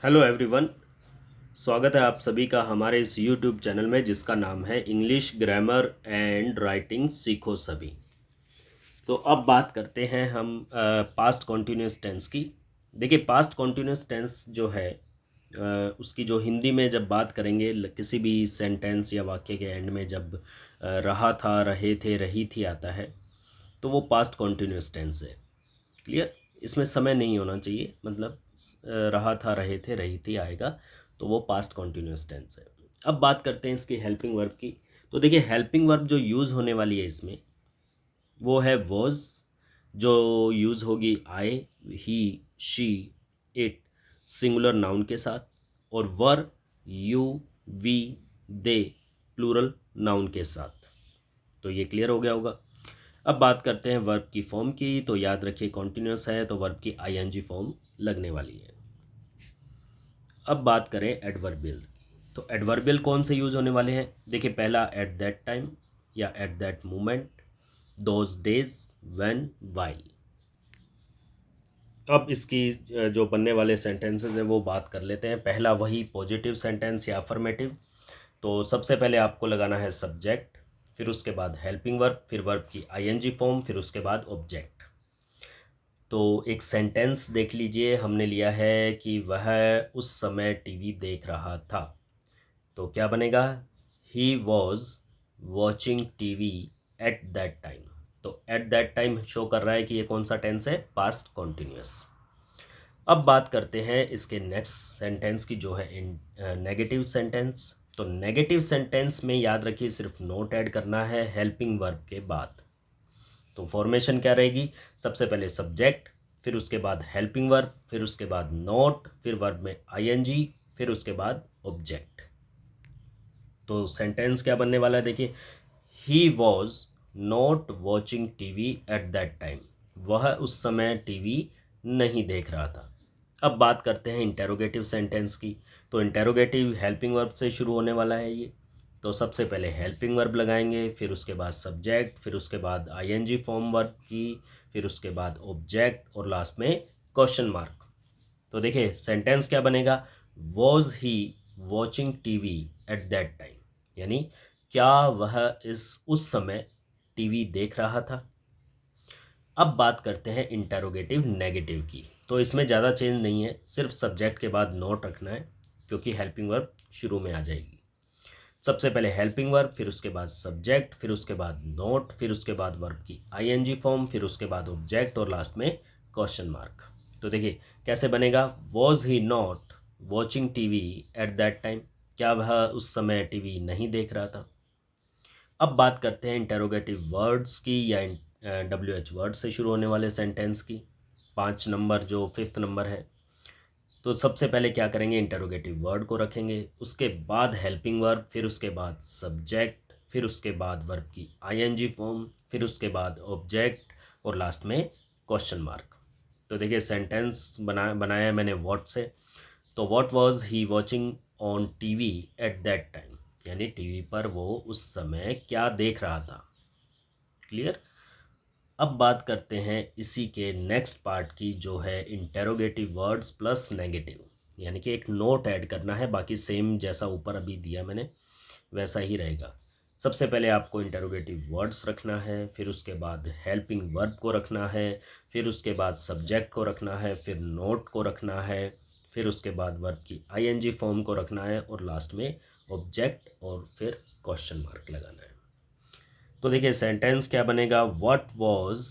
Hello everyone. स्वागत है आप सभी का हमारे इस यूट्यूब चैनल में जिसका नाम है इंग्लिश ग्रामर एंड राइटिंग सीखो सभी। तो अब बात करते हैं हम पास्ट कॉन्टिन्यूस टेंस की। देखिए, पास्ट कॉन्टिन्यूस टेंस जो है उसकी जो हिंदी में जब बात करेंगे किसी भी सेंटेंस या वाक्य के एंड में जब रहा था, रहे थे, रही थी आता है तो वो पास्ट कॉन्टिन्यूस टेंस है। क्लियर? इसमें समय नहीं होना चाहिए, मतलब रहा था, रहे थे, रही थी आएगा तो वो पास्ट कॉन्टिन्यूस टेंस है। अब बात करते हैं इसकी हेल्पिंग वर्ब की। तो देखिए, हेल्पिंग वर्ब जो यूज़ होने वाली है इसमें वो है वॉज, जो यूज़ होगी I, he, she, it singular noun के साथ, और were, you, we, they plural noun के साथ। तो ये क्लियर हो गया होगा। अब बात करते हैं वर्ब की फॉर्म की। तो याद रखिए, कॉन्टिन्यूस है तो वर्ब की आईएनजी फॉर्म लगने वाली है। अब बात करें एडवर्बियल की। तो एडवर्बियल कौन से यूज़ होने वाले हैं? देखिए, पहला एट दैट टाइम या at that moment, those days, when, while. अब इसकी जो बनने वाले सेंटेंसेस हैं वो बात कर लेते हैं। पहला वही पॉजिटिव सेंटेंस या अफर्मेटिव। तो सबसे पहले आपको लगाना है सब्जेक्ट, फिर उसके बाद हेल्पिंग वर्ब, फिर वर्ब की आईएनजी फॉर्म, फिर उसके बाद ऑब्जेक्ट। तो एक सेंटेंस देख लीजिए, हमने लिया है कि वह उस समय टीवी देख रहा था। तो क्या बनेगा? He was watching TV at that time. तो एट दैट टाइम शो कर रहा है कि ये कौन सा टेंस है? Past continuous. अब बात करते हैं इसके नेक्स्ट सेंटेंस की, जो है नेगेटिव सेंटेंस। तो नेगेटिव सेंटेंस में याद रखिए सिर्फ नोट ऐड करना है हेल्पिंग वर्ब के बाद। तो फॉर्मेशन क्या रहेगी? सबसे पहले सब्जेक्ट, फिर उसके बाद हेल्पिंग वर्ब, फिर उसके बाद नोट, फिर वर्ब में आईएनजी, फिर उसके बाद ऑब्जेक्ट। तो सेंटेंस क्या बनने वाला है? देखिए, he was not watching TV at that time. वह उस समय टीवी नहीं देख रहा था। अब बात करते हैं इंटेरोगेटिव सेंटेंस की। तो इंटेरोगेटिव हेल्पिंग वर्ब से शुरू होने वाला है ये। तो सबसे पहले हेल्पिंग वर्ब लगाएंगे, फिर उसके बाद सब्जेक्ट, फिर उसके बाद आईएनजी फॉर्म वर्ब की, फिर उसके बाद ऑब्जेक्ट और लास्ट में क्वेश्चन मार्क। तो देखिए, सेंटेंस क्या बनेगा? Was he watching TV at that time, यानी क्या वह इस उस समय टीवी देख रहा था। अब बात करते हैं इंटेरोगेटिव नेगेटिव की। तो इसमें ज़्यादा चेंज नहीं है, सिर्फ सब्जेक्ट के बाद नोट रखना है क्योंकि हेल्पिंग वर्ब शुरू में आ जाएगी। सबसे पहले हेल्पिंग वर्ब, फिर उसके बाद सब्जेक्ट, फिर उसके बाद नोट, फिर उसके बाद वर्ब की आईएनजी फॉर्म, फिर उसके बाद ऑब्जेक्ट और लास्ट में क्वेश्चन मार्क। तो देखिए कैसे बनेगा? Was he not watching TV at that time. क्या वह उस समय टीवी नहीं देख रहा था। अब बात करते हैं इंटेरोगेटिव वर्ड्स की या WH वर्ड से शुरू होने वाले सेंटेंस की। 5 नंबर जो 5th नंबर है। तो सबसे पहले क्या करेंगे? इंटेरोगेटिव वर्ड को रखेंगे, उसके बाद हेल्पिंग वर्ब, फिर उसके बाद सब्जेक्ट, फिर उसके बाद वर्ब की आईएनजी फॉर्म, फिर उसके बाद ऑब्जेक्ट और लास्ट में क्वेश्चन मार्क। तो देखिए, सेंटेंस बनाया मैंने व्हाट से। तो what was he watching on TV at that time, यानी टीवी पर वो उस समय क्या देख रहा था। क्लियर? अब बात करते हैं इसी के नेक्स्ट पार्ट की, जो है इंटेरोगेटिव वर्ड्स प्लस नेगेटिव, यानी कि एक नोट ऐड करना है। बाकी सेम जैसा ऊपर अभी दिया मैंने वैसा ही रहेगा। सबसे पहले आपको इंटेरोगेटिव वर्ड्स रखना है, फिर उसके बाद हेल्पिंग वर्ब को रखना है, फिर उसके बाद सब्जेक्ट को रखना है, फिर नोट को रखना है, फिर उसके बाद वर्ब की आईएनजी फॉर्म को रखना है और लास्ट में ऑब्जेक्ट और फिर क्वेश्चन मार्क लगाना है। तो देखिए, सेंटेंस क्या बनेगा? What was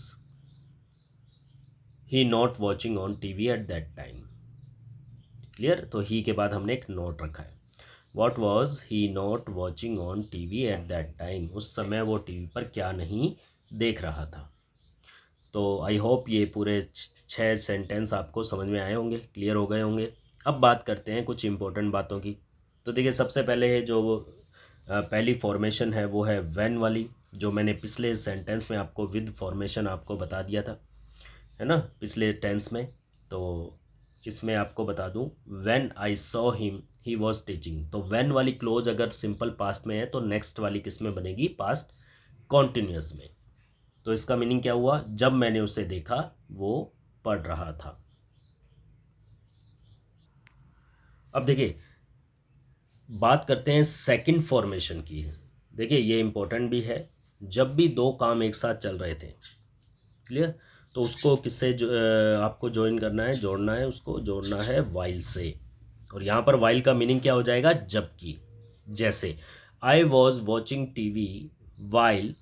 he not watching on TV at that time. Clear? तो ही के बाद हमने एक नोट रखा है। What was he not watching on TV at that time. उस समय वो टीवी पर क्या नहीं देख रहा था। तो आई होप ये पूरे 6 सेंटेंस आपको समझ में आए होंगे, क्लियर हो गए होंगे। अब बात करते हैं कुछ इंपॉर्टेंट बातों की। तो देखिए, सबसे पहले जो पहली फॉर्मेशन है वो है व्हेन वाली, जो मैंने पिछले सेंटेंस में आपको विद फॉर्मेशन आपको बता दिया था, है ना, पिछले टेंस में। तो इसमें आपको बता दूं, when I saw him he was teaching. तो व्हेन वाली क्लोज अगर सिंपल पास्ट में है तो नेक्स्ट वाली किस में बनेगी? पास्ट कॉन्टिन्यूस में। तो इसका मीनिंग क्या हुआ? जब मैंने उसे देखा वो पढ़ रहा था। अब देखिए बात करते हैं सेकंड फॉर्मेशन की। देखिए ये इम्पोर्टेंट भी है, जब भी दो काम एक साथ चल रहे थे, क्लियर, तो उसको किससे आपको ज्वाइन करना है, जोड़ना है, उसको जोड़ना है वाइल से। और यहाँ पर वाइल का मीनिंग क्या हो जाएगा, जबकि। जैसे I was watching TV while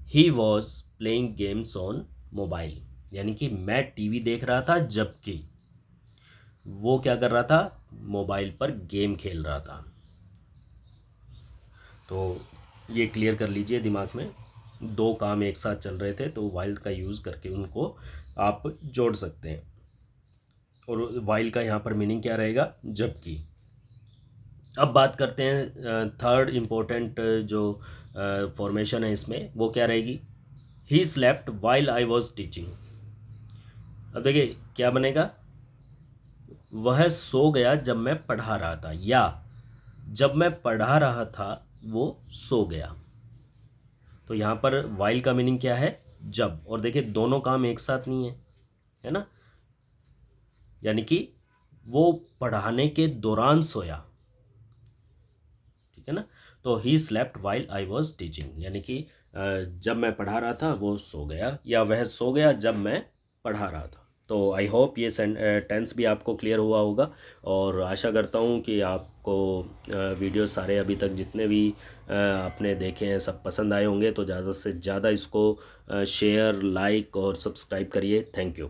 he was playing games on mobile, यानी कि मैं टीवी देख रहा था जबकि वो क्या कर रहा था, मोबाइल पर गेम खेल रहा था। तो ये क्लियर कर लीजिए दिमाग में, दो काम एक साथ चल रहे थे तो वाइल का यूज़ करके उनको आप जोड़ सकते हैं। और वाइल का यहाँ पर मीनिंग क्या रहेगा, जबकि। अब बात करते हैं थर्ड इम्पोर्टेंट जो फॉर्मेशन है इसमें, वो क्या रहेगी, he slept while I was teaching. अब देखिए क्या बनेगा, वह सो गया जब मैं पढ़ा रहा था, या जब मैं पढ़ा रहा था वो सो गया। तो यहाँ पर वाइल का मीनिंग क्या है, जब। और देखिए दोनों काम एक साथ नहीं है ना, यानी कि वो पढ़ाने के दौरान सोया, ठीक है ना। तो he slept while I was teaching, यानी कि जब मैं पढ़ा रहा था वो सो गया, या वह सो गया जब मैं पढ़ा रहा था। तो आई होप ये टेंस भी आपको क्लियर हुआ होगा, और आशा करता हूँ कि आपको वीडियो सारे अभी तक जितने भी आपने देखे हैं सब पसंद आए होंगे। तो ज़्यादा से ज़्यादा इसको शेयर, लाइक और सब्सक्राइब करिए। Thank you.